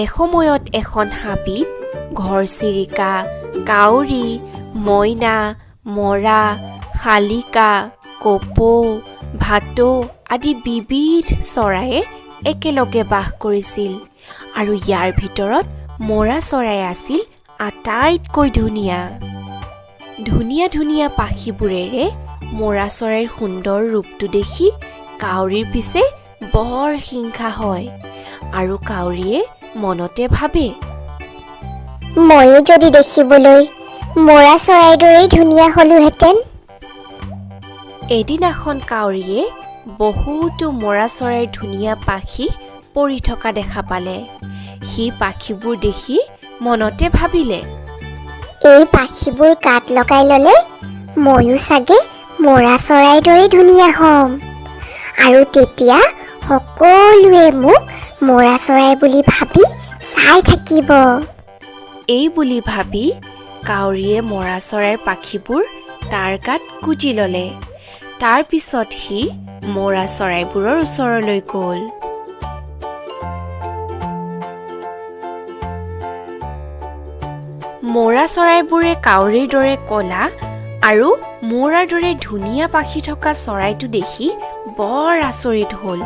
এসময়ত এখন হাবিত ঘৰচিৰিকা, কাউৰী, মইনা, মৰা, শালিকা, কপৌ, ভাটৌ আদি বিবিধ চৰায়ে একেলগে বাস কৰিছিল আৰু ইয়াৰ ভিতৰত মৰা চৰাই আছিল আটাইতকৈ ধুনীয়া। ধুনীয়া ধুনীয়া পাখিবোৰেৰে মৰা চৰাইৰ সুন্দৰ ৰূপটো দেখি কাউৰীৰ পিছে বৰ হিংসা হয় আৰু কাউৰীয়ে মনতে ভাবে, ময়ো যদি দেখিবলৈ মৰা চৰাইৰ দৰেই ধুনীয়া হলোহেঁতেন। এদিনাখন কাউৰীয়ে বহুতো মৰা চৰাইৰ ধুনীয়া পাখি পৰি থকা দেখা পালে। সি পাখিবোৰ দেখি মনতে ভাবিলে, এই পাখিবোৰ গাত লগাই ল'লে ময়ো চাগে মৰা চৰাইৰ দৰেই ধুনীয়া হ'ম আৰু তেতিয়া সকলোৱে মোক মৰা চৰাই বুলি ভাবি চাই থাকিব। এই বুলি ভাবি কাউৰীয়ে মৰা চৰাইৰ পাখিবোৰ তাৰ গাত গুজি ল'লে। তাৰ পিছত সি মৰা চৰাইবোৰৰ ওচৰলৈ গ'ল। মৰা চৰাইবোৰে কাউৰীৰ দৰে ক'লা আৰু মৌৰাৰ দৰে ধুনীয়া পাখি থকা চৰাইটো দেখি বৰ আচৰিত হ'ল।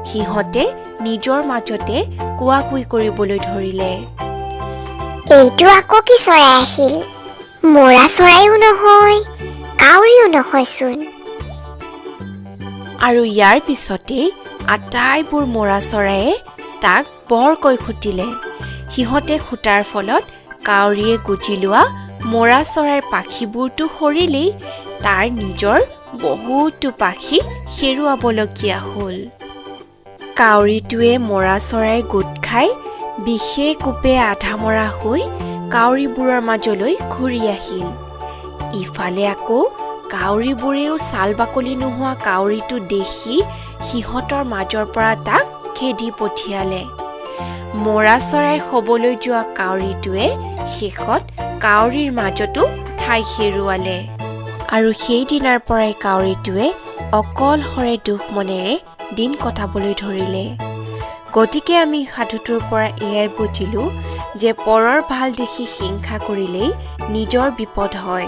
সিহঁতে নিজৰ মাজতে কোৱাকুই কৰিবলৈ ধৰিলে, এইটো আকৌ কি চৰাই আহিল? মৰা চৰাইও নহয়, কাউৰীও নহয়চোন। আৰু ইয়াৰ পিছতেই আটাইবোৰ মৰা চৰায়ে তাক বৰকৈ খুটিলে। সিহঁতে খুটাৰ ফলত কাউৰীয়ে গুজি লোৱা মৰা চৰাইৰ পাখিবোৰটো সৰিলেই তাৰ নিজৰ বহুতো পাখি হেৰুৱাবলগীয়া হ'ল। কাউৰীটোৱে মৰা চৰাইৰ গোট খাই বিষে কোপে আধা মৰা হৈ কাউৰীবোৰৰ মাজলৈ ঘূৰি আহিল। ইফালে আকৌ কাউৰীবোৰেও ছাল বাকলি নোহোৱা কাউৰীটো দেখি সিহঁতৰ মাজৰ পৰা তাক খেদি পঠিয়ালে। মৰা চৰাই হ'বলৈ যোৱা কাউৰীটোৱে শেষত কাউৰীৰ মাজতো ঠাই হেৰুৱালে আৰু সেইদিনাৰ পৰাই কাউৰীটোৱে অকলশৰে দুখ মনেৰে দিন কটাবলৈ ধৰিলে। গতিকে আমি সাধুটোৰ পৰা এয়াই বুজিলোঁ যে পৰৰ ভাল দেখি হিংসা কৰিলেই নিজৰ বিপদ হয়।